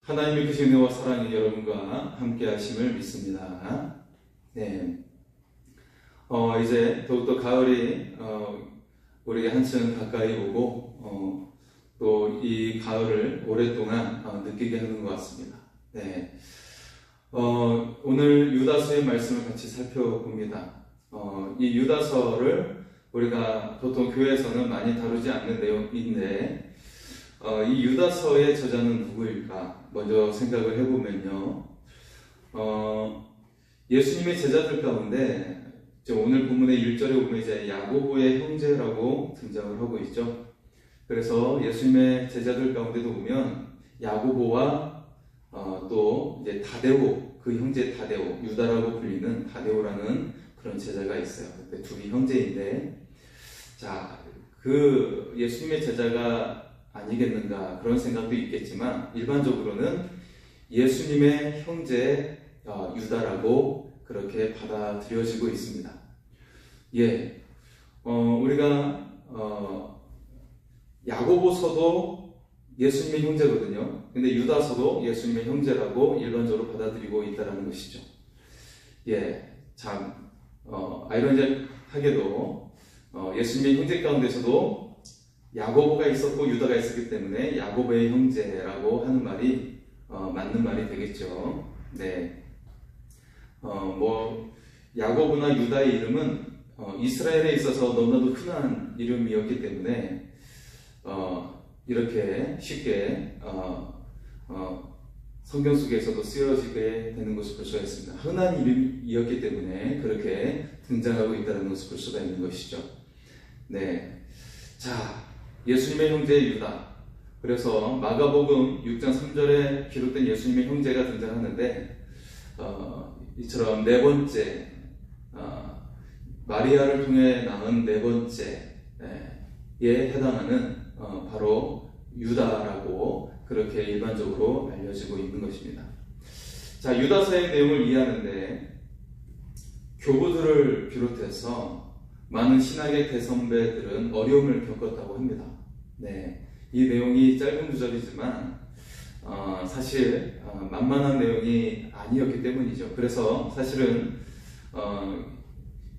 하나님의 그 은혜와 사랑이 여러분과 함께 하심을 믿습니다. 네. 이제 더욱더 가을이 우리에게 한층 가까이 오고 또 이 가을을 오랫동안 느끼게 하는 것 같습니다. 네. 오늘 유다서의 말씀을 같이 살펴봅니다. 이 유다서를 우리가 보통 교회에서는 많이 다루지 않는 내용인데 이 유다서의 저자는 누구일까? 먼저 생각을 해보면요. 예수님의 제자들 가운데 오늘 본문의 1절에 보면 이제 야고보의 형제라고 등장을 하고 있죠. 그래서 예수님의 제자들 가운데도 보면 야고보와 또 이제 다데오, 그 형제 다데오, 유다라고 불리는 다데오라는 그런 제자가 있어요. 둘이 형제인데, 자, 그 예수님의 제자가 아니겠는가 그런 생각도 있겠지만 일반적으로는 예수님의 형제 유다라고 그렇게 받아들여지고 있습니다. 예, 우리가 야고보서도 예수님의 형제거든요. 근데 유다서도 예수님의 형제라고 일반적으로 받아들이고 있다는 것이죠. 예, 참 아이러니하게도 예수님의 형제 가운데서도 야고보가 있었고 유다가 있었기 때문에 야고보의 형제라고 하는 말이 맞는 말이 되겠죠. 네. 야고보나 유다의 이름은 이스라엘에 있어서 너무나도 흔한 이름이었기 때문에 이렇게 쉽게 성경 속에서도 쓰여지게 되는 것을 볼 수가 있습니다. 흔한 이름이었기 때문에 그렇게 등장하고 있다는 것을 볼 수가 있는 것이죠. 네. 자, 예수님의 형제 유다. 그래서 마가복음 6장 3절에 기록된 예수님의 형제가 등장하는데 이처럼 네 번째 마리아를 통해 낳은 네 번째에 해당하는 바로 유다라고 그렇게 일반적으로 알려지고 있는 것입니다. 자, 유다서의 내용을 이해하는데 교부들을 비롯해서 많은 신학의 대선배들은 어려움을 겪었다고 합니다. 네, 이 내용이 짧은 구절이지만 사실 만만한 내용이 아니었기 때문이죠. 그래서 사실은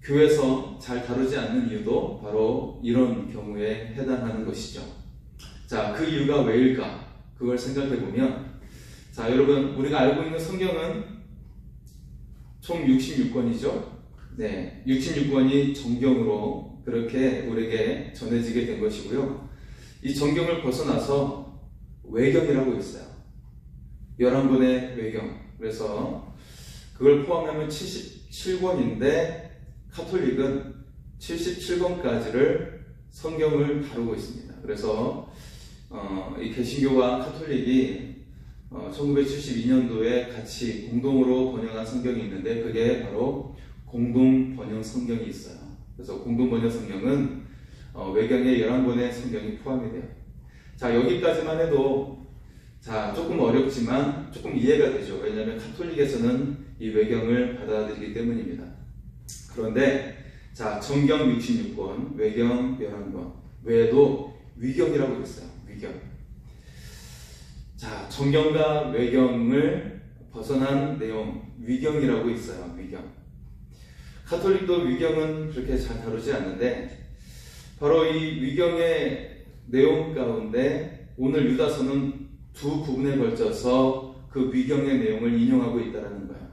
교회에서 잘 다루지 않는 이유도 바로 이런 경우에 해당하는 것이죠. 자, 그 이유가 왜일까? 그걸 생각해 보면, 자, 여러분, 우리가 알고 있는 성경은 총 66권이죠. 네, 66권이 정경으로 그렇게 우리에게 전해지게 된 것이고요. 이 정경을 벗어나서 외경이라고 있어요. 11권의 외경. 그래서 그걸 포함하면 77권인데 카톨릭은 77권까지를 성경을 다루고 있습니다. 그래서 이 개신교와 카톨릭이 1972년도에 같이 공동으로 번역한 성경이 있는데 그게 바로 공동 번역 성경이 있어요. 그래서 공동 번역 성경은 외경에 11권의 성경이 포함이 돼요. 자, 여기까지만 해도 자, 조금 어렵지만 조금 이해가 되죠. 왜냐하면 카톨릭에서는 이 외경을 받아들이기 때문입니다. 그런데 자, 정경 66권, 외경 11권 외에도 위경이라고 있어요. 위경. 자, 정경과 외경을 벗어난 내용, 위경이라고 있어요. 위경. 카톨릭도 위경은 그렇게 잘 다루지 않는데 바로 이 위경의 내용 가운데 오늘 유다서는 두 부분에 걸쳐서 그 위경의 내용을 인용하고 있다는 거예요.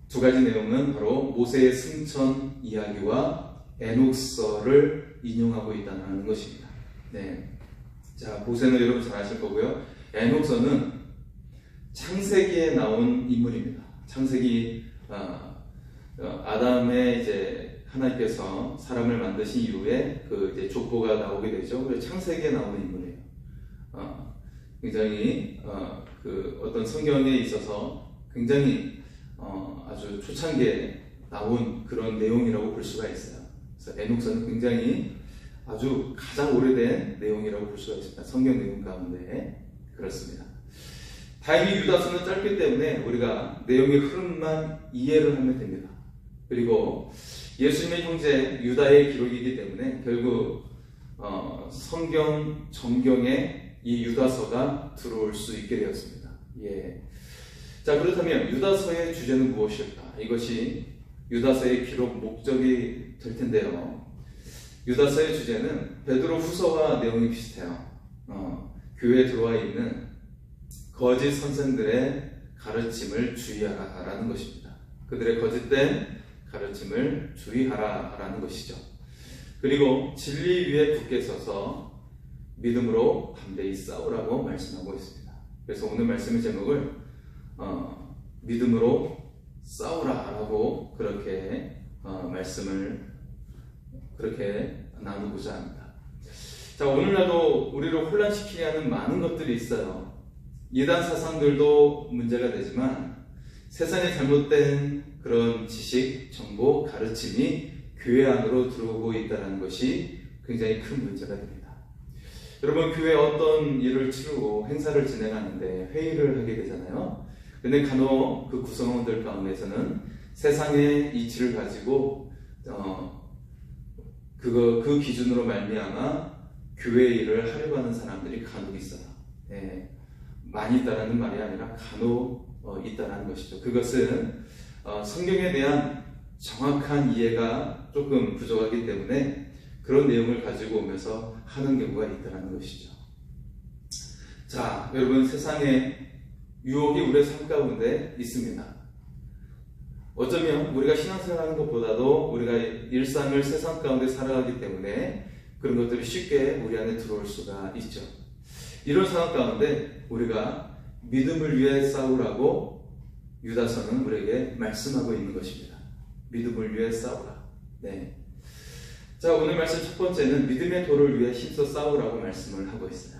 두 가지 내용은 바로 모세의 승천 이야기와 에녹서를 인용하고 있다는 것입니다. 네. 자, 모세는 여러분 잘 아실 거고요. 에녹서는 창세기에 나온 인물입니다. 창세기 아담의 이제 하나님께서 사람을 만드신 이후에 그 이제 족보가 나오게 되죠. 그래서 창세기에 나오는 인물이에요. 굉장히 그 어떤 성경에 있어서 굉장히 아주 초창기에 나온 그런 내용이라고 볼 수가 있어요. 그래서 에녹서는 굉장히 아주 가장 오래된 내용이라고 볼 수가 있습니다. 성경 내용 가운데 그렇습니다. 다행히 유다서는 짧기 때문에 우리가 내용의 흐름만 이해를 하면 됩니다. 그리고 예수님의 형제 유다의 기록이기 때문에 결국 성경 정경의 이 유다서가 들어올 수 있게 되었습니다. 예. 자, 그렇다면 유다서의 주제는 무엇일까? 이것이 유다서의 기록 목적이 될 텐데요. 유다서의 주제는 베드로 후서와 내용이 비슷해요. 교회에 들어와 있는 거짓 선생들의 가르침을 주의하라라는 것입니다. 그들의 거짓된 가르침을 주의하라라는 것이죠. 그리고 진리 위에 굳게 서서 믿음으로 담대히 싸우라고 말씀하고 있습니다. 그래서 오늘 말씀의 제목을 믿음으로 싸우라라고 그렇게 말씀을 그렇게 나누고자 합니다. 자, 오늘날도 우리를 혼란시키게 하는 많은 것들이 있어요. 이단 사상들도 문제가 되지만 세상에 잘못된 그런 지식, 정보, 가르침이 교회 안으로 들어오고 있다는 것이 굉장히 큰 문제가 됩니다. 여러분, 교회에 어떤 일을 치르고 행사를 진행하는데 회의를 하게 되잖아요. 근데 간혹 그 구성원들 가운데서는 세상의 이치를 가지고 그 기준으로 말미암아 교회 일을 하려고 하는 사람들이 간혹 있어요. 예, 많이 있다라는 말이 아니라 간혹 있다라는 것이죠. 그것은 성경에 대한 정확한 이해가 조금 부족하기 때문에 그런 내용을 가지고 오면서 하는 경우가 있다는 것이죠. 자, 여러분, 세상에 유혹이 우리의 삶 가운데 있습니다. 어쩌면 우리가 신앙생활하는 것보다도 우리가 일상을 세상 가운데 살아가기 때문에 그런 것들이 쉽게 우리 안에 들어올 수가 있죠. 이런 상황 가운데 우리가 믿음을 위해 싸우라고 유다서는 우리에게 말씀하고 있는 것입니다. 믿음을 위해 싸우라. 네. 자, 오늘 말씀 첫 번째는 믿음의 도를 위해 힘써 싸우라고 말씀을 하고 있어요.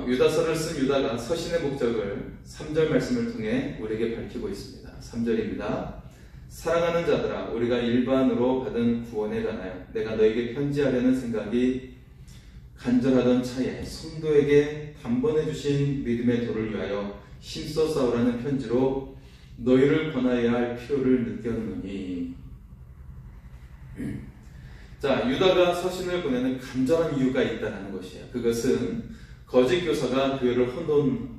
유다서를 쓴 유다가 서신의 목적을 3절 말씀을 통해 우리에게 밝히고 있습니다. 3절입니다. 사랑하는 자들아, 우리가 일반으로 받은 구원에 관하여 내가 너에게 편지하려는 생각이 간절하던 차에 성도에게 단번에 주신 믿음의 도를 위하여 힘써 싸우라는 편지로 너희를 권하여야 할 필요를 느꼈느니. 자, 유다가 서신을 보내는 간절한 이유가 있다는 것이에요. 그것은 거짓 교사가 교회를 혼돈하게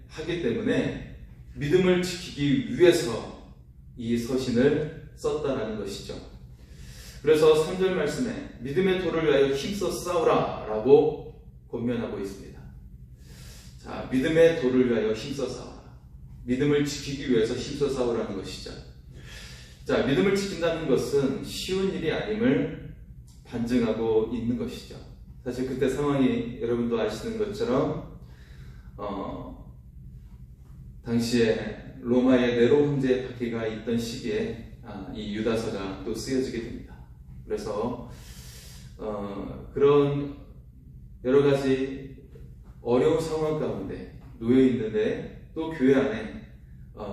하기 때문에 믿음을 지키기 위해서 이 서신을 썼다는 것이죠. 그래서 3절 말씀에 믿음의 도를 위하여 힘써 싸우라 라고 권면하고 있습니다. 자, 믿음의 도를 위하여 힘써 싸우라. 믿음을 지키기 위해서 힘써 싸우라는 것이죠. 자, 믿음을 지킨다는 것은 쉬운 일이 아님을 반증하고 있는 것이죠. 사실 그때 상황이 여러분도 아시는 것처럼 당시에 로마의 네로 황제의 박해가 있던 시기에 이 유다서가 또 쓰여지게 됩니다. 그래서 그런 여러 가지 어려운 상황 가운데 놓여 있는데 또 교회 안에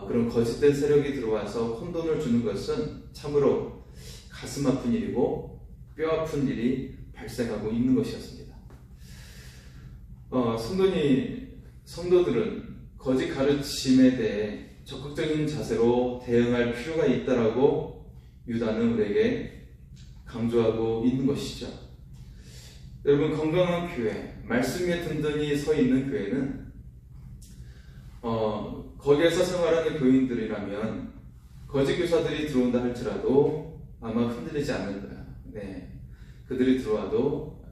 그런 거짓된 세력이 들어와서 혼돈을 주는 것은 참으로 가슴 아픈 일이고 뼈 아픈 일이 발생하고 있는 것이었습니다. 성도들은 거짓 가르침에 대해 적극적인 자세로 대응할 필요가 있다라고 유다는 우리에게 강조하고 있는 것이죠. 여러분, 건강한 교회, 말씀 위에 든든히 서 있는 교회는 거기에서 생활하는 교인들이라면 거짓 교사들이 들어온다 할지라도 아마 흔들리지 않을 거야. 네. 그들이 들어와도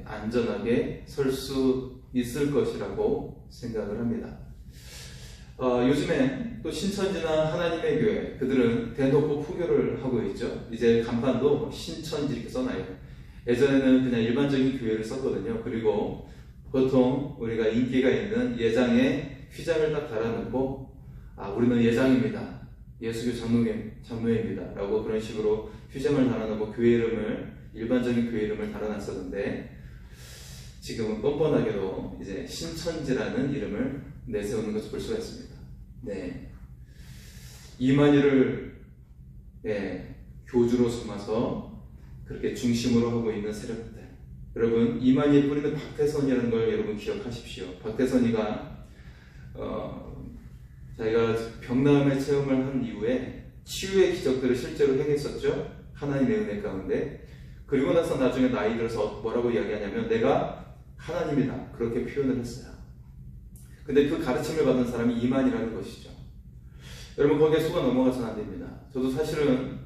안전하게 설 수 있을 것이라고 생각을 합니다. 요즘에 또 신천지나 하나님의 교회, 그들은 대놓고 포교를 하고 있죠. 이제 간판도 신천지 이렇게 써놔요. 예전에는 그냥 일반적인 교회를 썼거든요. 그리고 보통 우리가 인기가 있는 예장에 휘장을 딱 달아놓고 우리는 예장입니다. 예수교 장로회입니다. 라고 그런 식으로 휘장을 달아놓고 교회 이름을, 일반적인 교회 이름을 달아놨었는데 지금은 뻔뻔하게도 이제 신천지라는 이름을 내세우는 것을 볼 수가 있습니다. 네. 이만희를 교주로 삼아서 그렇게 중심으로 하고 있는 세력들. 여러분, 이만희의 뿌리는 박태선이라는 걸 여러분 기억하십시오. 박태선이가 자기가 병나음의 체험을 한 이후에 치유의 기적들을 실제로 행했었죠. 하나님의 은혜 가운데. 그리고 나서 나중에 나이 들어서 뭐라고 이야기하냐면 내가 하나님이다. 그렇게 표현을 했어요. 근데 그 가르침을 받은 사람이 이만이라는 것이죠. 여러분 거기에 속아 넘어가서는 안 됩니다. 저도 사실은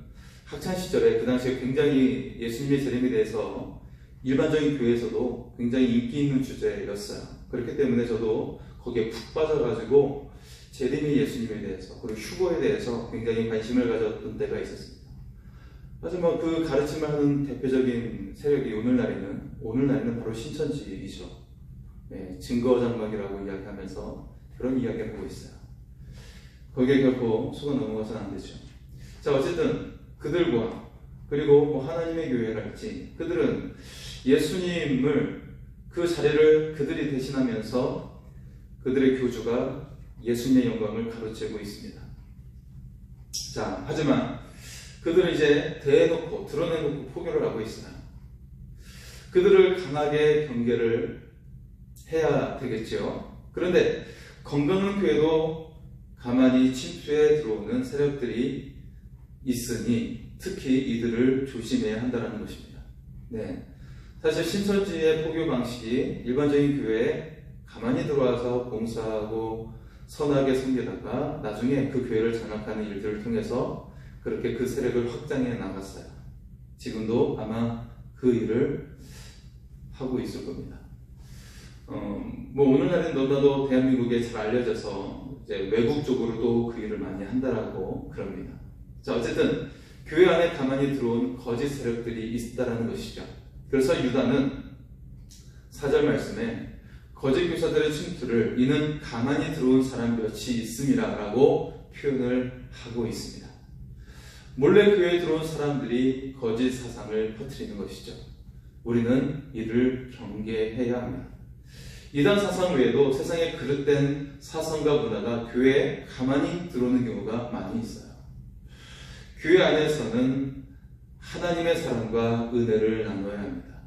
학창시절에 그 당시에 굉장히 예수님의 재림에 대해서 일반적인 교회에서도 굉장히 인기 있는 주제였어요. 그렇기 때문에 저도 거기에 푹 빠져가지고 재림의 예수님에 대해서 그리고 휴거에 대해서 굉장히 관심을 가졌던 때가 있었습니다. 하지만 그 가르침을 하는 대표적인 세력이 오늘날에는 바로 신천지이죠. 네, 증거장막이라고 이야기하면서 그런 이야기를 하고 있어요. 거기에 결코 속아 넘어가서는 안 되죠. 자, 어쨌든 그들과 그리고 뭐 하나님의 교회랄지 그들은 예수님을 그 자리를 그들이 대신하면서 그들의 교주가 예수님의 영광을 가로채고 있습니다. 자, 하지만 그들은 이제 대놓고 드러내놓고 포교를 하고 있어요. 그들을 강하게 경계를 해야 되겠죠. 그런데 건강한 교회도 가만히 침투해 들어오는 세력들이 있으니 특히 이들을 조심해야 한다는 것입니다. 네, 사실 신천지의 포교 방식이 일반적인 교회에 가만히 들어와서 봉사하고 선하게 섬기다가 나중에 그 교회를 장악하는 일들을 통해서 그렇게 그 세력을 확장해 나갔어요. 지금도 아마 그 일을 하고 있을 겁니다. 뭐 오늘날은 너무나도 대한민국에 잘 알려져서 이제 외국 쪽으로도 그 일을 많이 한다라고 그럽니다. 자, 어쨌든 교회 안에 가만히 들어온 거짓 세력들이 있다라는 것이죠. 그래서 유다는 4절 말씀에 거짓 교사들의 침투를 이는 가만히 들어온 사람 몇이 있음이라 라고 표현을 하고 있습니다. 몰래 교회에 들어온 사람들이 거짓 사상을 퍼뜨리는 것이죠. 우리는 이를 경계해야 합니다. 이단 사상 외에도 세상에 그릇된 사상과 문화가 교회에 가만히 들어오는 경우가 많이 있어요. 교회 안에서는 하나님의 사랑과 은혜를 나눠야 합니다.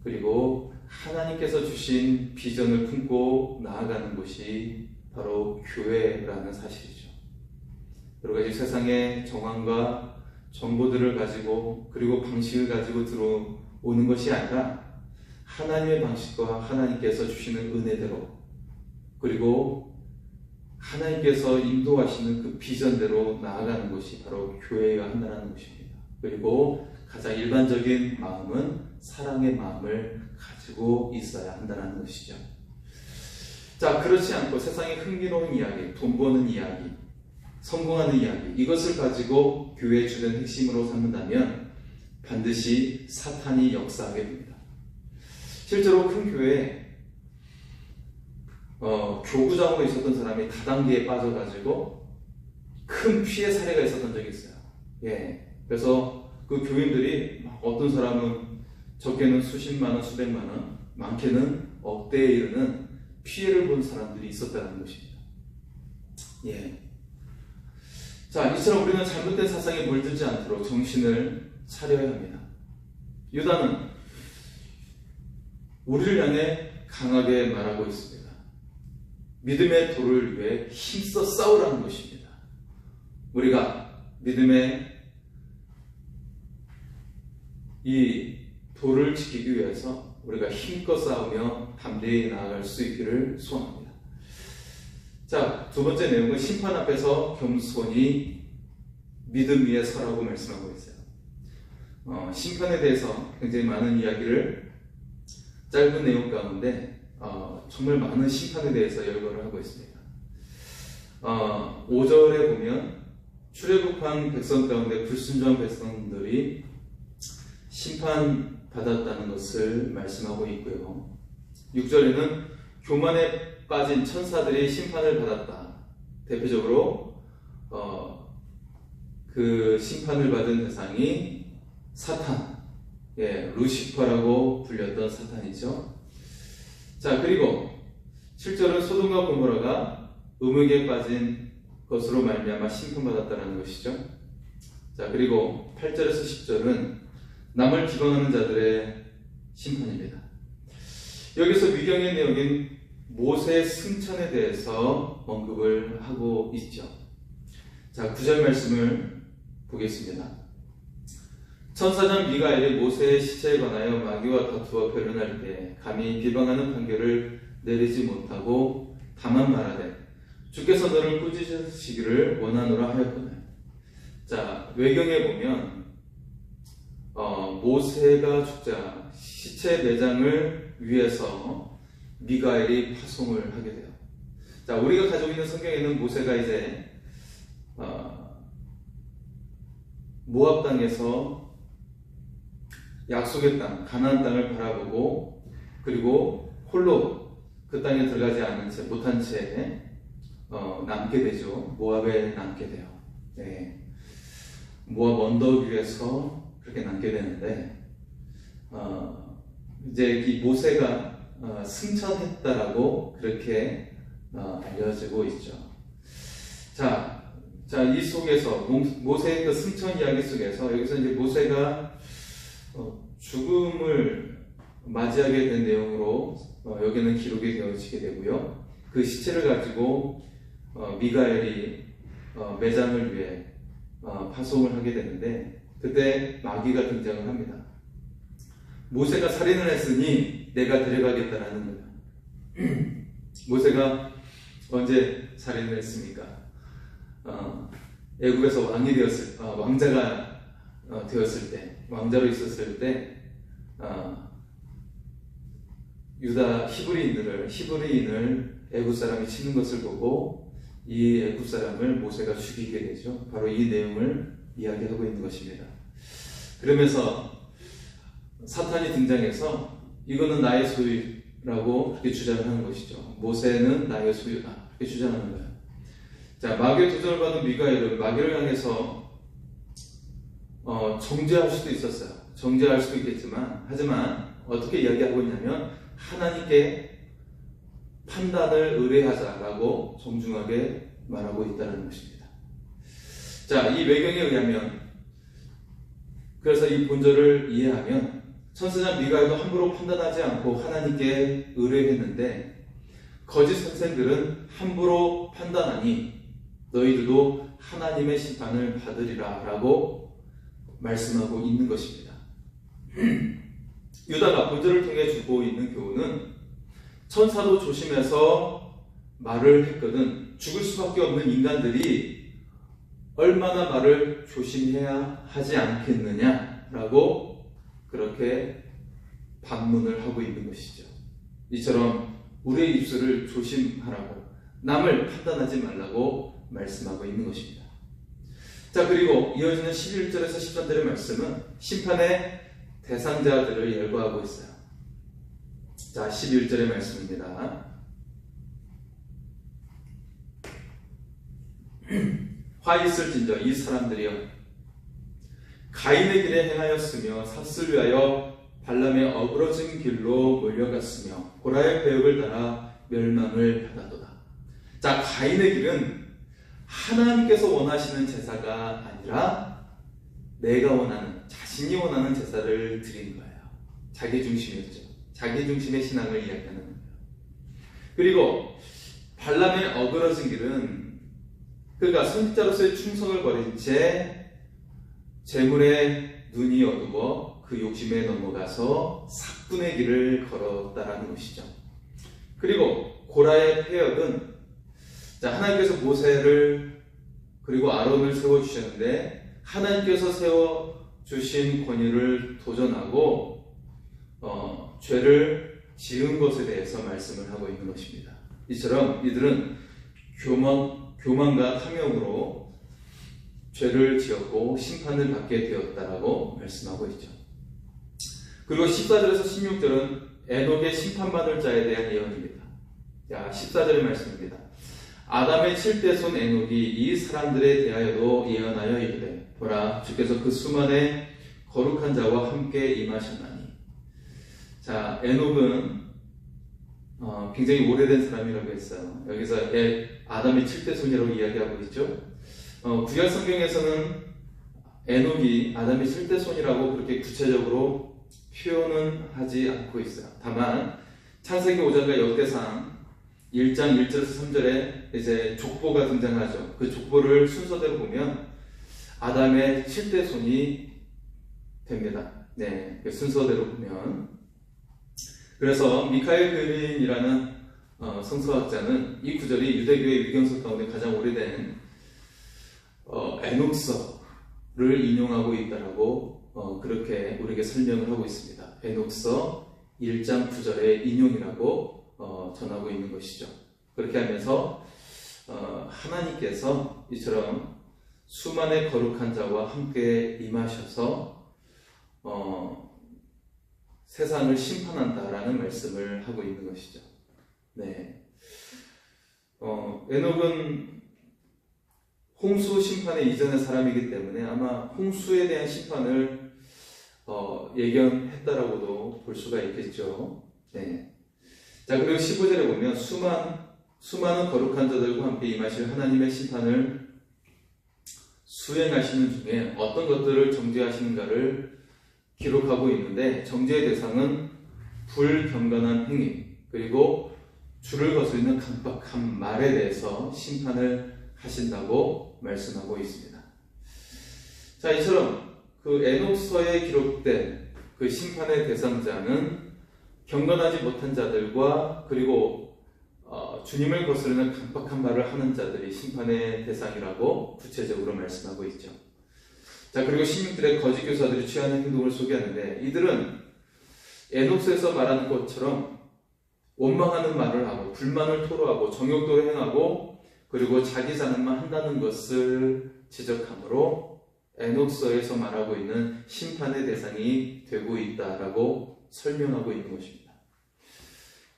그리고 하나님께서 주신 비전을 품고 나아가는 곳이 바로 교회라는 사실이죠. 여러 가지 세상의 정황과 정보들을 가지고 그리고 방식을 가지고 들어오는 것이 아니라 하나님의 방식과 하나님께서 주시는 은혜대로 그리고 하나님께서 인도하시는 그 비전대로 나아가는 것이 바로 교회여야 한다는 것입니다. 그리고 가장 일반적인 마음은 사랑의 마음을 가지고 있어야 한다는 것이죠. 자, 그렇지 않고 세상의 흥미로운 이야기, 돈 버는 이야기, 성공하는 이야기 이것을 가지고 교회의 주된 핵심으로 삼는다면 반드시 사탄이 역사하게 됩니다. 실제로 큰 교회에 교구장으로 있었던 사람이 다단계에 빠져가지고 큰 피해 사례가 있었던 적이 있어요. 예, 그래서 그 교인들이 어떤 사람은 적게는 수십만 원, 수백만 원, 많게는 억대에 이르는 피해를 본 사람들이 있었다는 것입니다. 예. 자, 이처럼 우리는 잘못된 사상에 물들지 않도록 정신을 차려야 합니다. 유다는 우리를 향해 강하게 말하고 있습니다. 믿음의 도를 위해 힘써 싸우라는 것입니다. 우리가 믿음의 이 도를 지키기 위해서 우리가 힘껏 싸우며 담대히 나아갈 수 있기를 소원합니다. 자, 두 번째 내용은 심판 앞에서 겸손히 믿음 위에 서라고 말씀하고 있어요. 심판에 대해서 굉장히 많은 이야기를 짧은 내용 가운데 정말 많은 심판에 대해서 열거를 하고 있습니다. 5절에 보면 출애굽한 백성 가운데 불순종한 백성들이 심판받았다는 것을 말씀하고 있고요. 6절에는 교만에 빠진 천사들이 심판을 받았다. 대표적으로 그 심판을 받은 대상이 사탄, 루시퍼라고 불렸던 사탄이죠. 자, 그리고 7절은 소돔과 고모라가 음욕에 빠진 것으로 말미암아 심판받았다는 것이죠. 자, 그리고 8절에서 10절은 남을 기방하는 자들의 심판입니다. 여기서 위경의 내용인 모세의 승천에 대해서 언급을 하고 있죠. 자, 9절 말씀을 보겠습니다. 천사장 미가엘이 모세의 시체에 관하여 마귀와 다투어 변론할 때 감히 비방하는 판결을 내리지 못하고 다만 말하되 주께서 너를 꾸짖으시기를 원하노라 하였거늘. 자, 외경에 보면 모세가 죽자 시체 매장을 위해서 미가엘이 파송을 하게 돼요. 자, 우리가 가지고 있는 성경에는 모세가 이제 모압 땅에서 약속의 땅, 가나안 땅을 바라보고 그리고 홀로 그 땅에 들어가지 않은 채, 못한 채 남게 되죠. 모압에 남게 돼요. 네. 모압 언덕 위에서 그렇게 남게 되는데 이제 이 모세가 승천했다라고 그렇게 알려지고 있죠. 자, 이 속에서 모세의 그 승천 이야기 속에서 여기서 이제 모세가 죽음을 맞이하게 된 내용으로 여기는 기록이 되어지게 되고요. 그 시체를 가지고 미가엘이 매장을 위해 파송을 하게 되는데 그때 마귀가 등장을 합니다. 모세가 살인을 했으니 내가 데려가겠다라는 거예요. 모세가 언제 살인을 했습니까? 애굽에서 왕이 되었을 왕자가 되었을 때, 왕자로 있었을 때 유다 히브리인을 애굽 사람이 치는 것을 보고 이 애굽 사람을 모세가 죽이게 되죠. 바로 이 내용을 이야기하고 있는 것입니다. 그러면서 사탄이 등장해서 이거는 나의 소유라고 그렇게 주장을 하는 것이죠. 모세는 나의 소유다 그렇게 주장하는 거예요. 자, 마귀의 도전을 받은 미가엘은 마귀를 향해서 정죄할 수도 있었어요. 정죄할 수도 있겠지만 하지만 어떻게 이야기하고 있냐면 하나님께 판단을 의뢰하자라고 정중하게 말하고 있다는 것입니다. 자, 이 외경에 의하면 그래서 이 본절을 이해하면 천사장 미가엘도 함부로 판단하지 않고 하나님께 의뢰했는데 거짓 선생들은 함부로 판단하니 너희들도 하나님의 심판을 받으리라 라고 말씀하고 있는 것입니다. 유다가 본절을 통해 주고 있는 교훈은 천사도 조심해서 말을 했거든 죽을 수밖에 없는 인간들이 얼마나 말을 조심해야 하지 않겠느냐라고 그렇게 반문을 하고 있는 것이죠. 이처럼 우리의 입술을 조심하라고 남을 판단하지 말라고 말씀하고 있는 것입니다. 자, 그리고 이어지는 11절에서 13절의 말씀은 심판의 대상자들을 열거하고 있어요. 자, 11절의 말씀입니다. 화 있을진저 이 사람들이여 가인의 길에 행하였으며 삭슬 위하여 발람의 어그러진 길로 몰려갔으며 고라의 배역을 따라 멸망을 받았도다. 자, 가인의 길은 하나님께서 원하시는 제사가 아니라 내가 원하는, 자신이 원하는 제사를 드린 거예요. 자기 중심이었죠. 자기 중심의 신앙을 이야기하는 거예요. 그리고 발람의 어그러진 길은 그가 선지자로서의 충성을 버린 채 재물에 눈이 어두워 그 욕심에 넘어가서 삭분의 길을 걸었다라는 것이죠. 그리고 고라의 폐역은 하나님께서 모세를 그리고 아론을 세워주셨는데 하나님께서 세워주신 권위를 도전하고 죄를 지은 것에 대해서 말씀을 하고 있는 것입니다. 이처럼 이들은 교만과 탐욕으로 죄를 지었고 심판을 받게 되었다라고 말씀하고 있죠. 그리고 14절에서 16절은 에녹의 심판받을 자에 대한 예언입니다. 자, 14절의 말씀입니다. 아담의 7대 손 에녹이 이 사람들에 대하여도 예언하여 이르되 보라 주께서 그 수만의 거룩한 자와 함께 임하셨나니. 자, 에녹은 굉장히 오래된 사람이라고 했어요. 여기서 아담의 7대 손이라고 이야기하고 있죠. 구약 성경에서는 에녹이 아담의 7대 손이라고 그렇게 구체적으로 표현은 하지 않고 있어요. 다만 창세기 5장과 역대상 1장 1절에서 3절에 이제 족보가 등장하죠. 그 족보를 순서대로 보면 아담의 7대 손이 됩니다. 네, 그 순서대로 보면. 그래서 미카엘 그린이라는 성서학자는 이 구절이 유대교의 위경서 가운데 가장 오래된 에녹서를 인용하고 있다라고 그렇게 우리에게 설명을 하고 있습니다. 에녹서 1장 9절의 인용이라고 전하고 있는 것이죠. 그렇게 하면서 하나님께서 이처럼 수많은 거룩한 자와 함께 임하셔서 세상을 심판한다라는 말씀을 하고 있는 것이죠. 네. 에녹은 홍수 심판에 이전의 사람이기 때문에 아마 홍수에 대한 심판을 예견했다라고도 볼 수가 있겠죠. 네. 자, 그리고 15절에 보면 수많은 거룩한 자들과 함께 임하실 하나님의 심판을 수행하시는 중에 어떤 것들을 정죄하시는가를 기록하고 있는데, 정죄의 대상은 불경건한 행위 그리고 주를 거스르는 강박한 말에 대해서 심판을 하신다고 말씀하고 있습니다. 자, 이처럼 그 에녹서에 기록된 그 심판의 대상자는 경건하지 못한 자들과 그리고 주님을 거스르는 강박한 말을 하는 자들이 심판의 대상이라고 구체적으로 말씀하고 있죠. 자, 그리고 16절에 거짓 교사들이 취하는 행동을 소개하는데, 이들은 에녹서에서 말하는 것처럼 원망하는 말을 하고 불만을 토로하고 정욕도 행하고 그리고 자기 자랑만 한다는 것을 지적하므로 에녹서에서 말하고 있는 심판의 대상이 되고 있다라고 설명하고 있는 것입니다.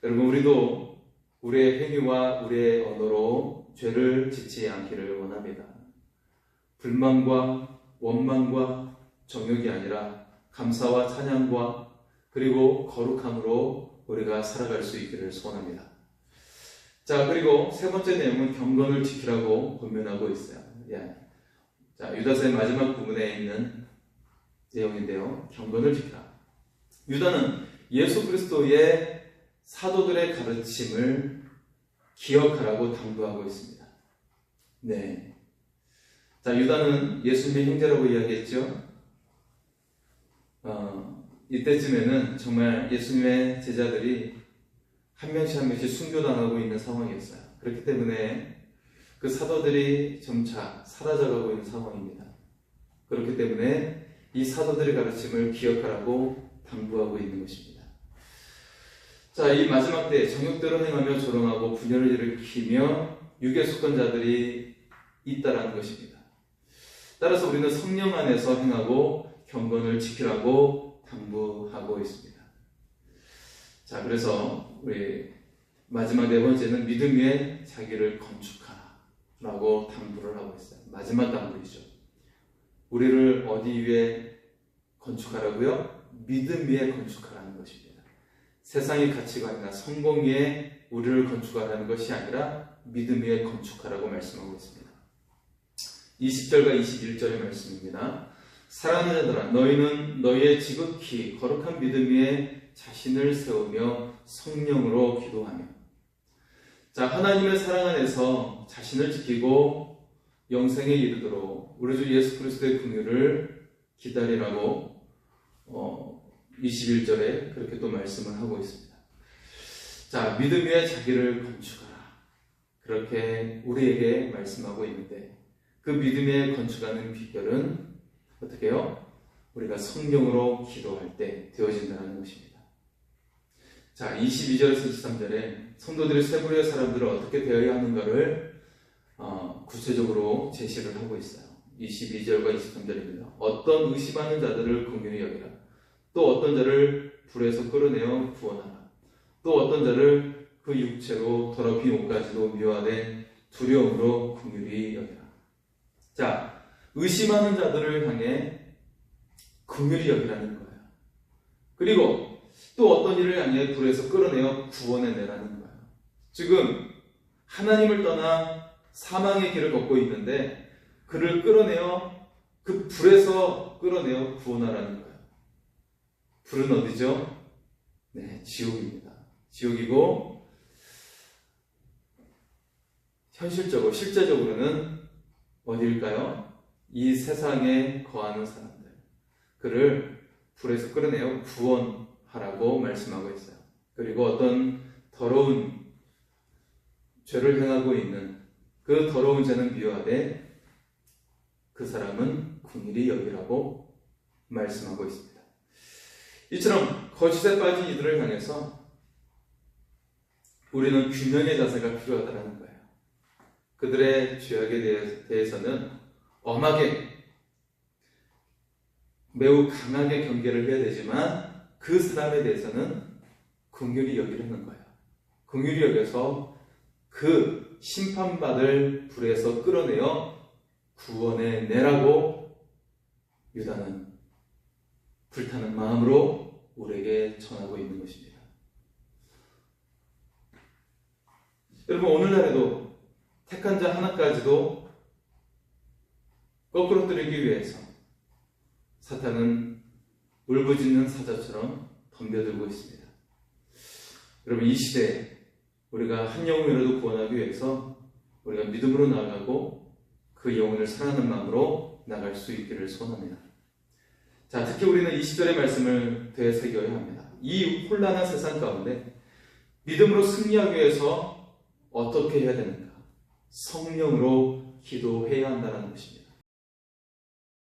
여러분, 우리도 우리의 행위와 우리의 언어로 죄를 짓지 않기를 원합니다. 불만과 원망과 정욕이 아니라 감사와 찬양과 그리고 거룩함으로 우리가 살아갈 수 있기를 소원합니다. 자, 그리고 세 번째 내용은 경건을 지키라고 권면하고 있어요. 자, 유다서의 마지막 부분에 있는 내용인데요. 경건을 지키라. 유다는 예수 그리스도의 사도들의 가르침을 기억하라고 당부하고 있습니다. 네. 자, 유다는 예수님의 형제라고 이야기했죠. 이때쯤에는 정말 예수님의 제자들이 한 명씩 한 명씩 순교당하고 있는 상황이었어요. 그렇기 때문에 그 사도들이 점차 사라져가고 있는 상황입니다. 그렇기 때문에 이 사도들의 가르침을 기억하라고 당부하고 있는 것입니다. 자, 이 마지막 때 정욕대로 행하며 조롱하고 분열을 일으키며 육에 속한 자들이 있다라는 것입니다. 따라서 우리는 성령 안에서 행하고 경건을 지키라고 당부하고 있습니다. 자, 그래서 우리 마지막 네 번째는 믿음 위에 자기를 건축하라고 당부를 하고 있어요. 마지막 당부이죠. 우리를 어디 위에 건축하라고요? 믿음 위에 건축하라는 것입니다. 세상의 가치관이나 성공 위에 우리를 건축하라는 것이 아니라 믿음 위에 건축하라고 말씀하고 있습니다. 20절과 21절의 말씀입니다. 사랑하는 자들아, 너희는 너희의 지극히 거룩한 믿음 위에 자신을 세우며 성령으로 기도하며. 자, 하나님의 사랑 안에서 자신을 지키고 영생에 이르도록 우리 주 예수 그리스도의 긍휼을 기다리라고 21절에 그렇게 또 말씀을 하고 있습니다. 자, 믿음 위에 자기를 건축하라. 그렇게 우리에게 말씀하고 있는데, 그 믿음에 건축하는 비결은 어떻게 해요? 우리가 성령으로 기도할 때 되어진다는 것입니다. 자, 22절에서 23절에 성도들이 세부리의 사람들은 어떻게 되어야 하는가를 구체적으로 제시를 하고 있어요. 22절과 23절입니다. 어떤 의심하는 자들을 긍휼히 여기라. 또 어떤 자를 불에서 끌어내어 구원하라. 또 어떤 자를 그 육체로 더럽힌 옷까지도 미워하되 두려움으로 긍휼히 여기라. 자, 의심하는 자들을 향해 긍휼히 여기라는 거예요. 그리고 또 어떤 일을 향해 불에서 끌어내어 구원해내라는 거예요. 지금 하나님을 떠나 사망의 길을 걷고 있는데 그를 끌어내어 그 불에서 끌어내어 구원하라는 거예요. 불은 어디죠? 네, 지옥입니다. 지옥이고 현실적으로 실제적으로는 어디일까요? 이 세상에 거하는 사람들, 그를 불에서 끌어내어 구원하라고 말씀하고 있어요. 그리고 어떤 더러운 죄를 행하고 있는 그 더러운 죄는 미워하되 그 사람은 긍휼히 여기라고 말씀하고 있습니다. 이처럼 거짓에 빠진 이들을 향해서 우리는 균형의 자세가 필요하다는 거예요. 그들의 죄악에 대해서는 엄하게 매우 강하게 경계를 해야 되지만 그 사람에 대해서는 긍휼히 여기라는 거예요. 긍휼히 여겨서 그 심판받을 불에서 끌어내어 구원해 내라고 유다는 불타는 마음으로 우리에게 전하고 있는 것입니다. 여러분, 오늘날에도 택한 자 하나까지도 거꾸로뜨리기 위해서 사탄은 울부짖는 사자처럼 덤벼들고 있습니다. 여러분, 이 시대에 우리가 한 영혼이라도 구원하기 위해서 우리가 믿음으로 나아가고 그 영혼을 사랑하는 마음으로 나갈 수 있기를 소원합니다. 자, 특히 우리는 20절의 말씀을 되새겨야 합니다. 이 혼란한 세상 가운데 믿음으로 승리하기 위해서 어떻게 해야 되는가? 성령으로 기도해야 한다는 것입니다.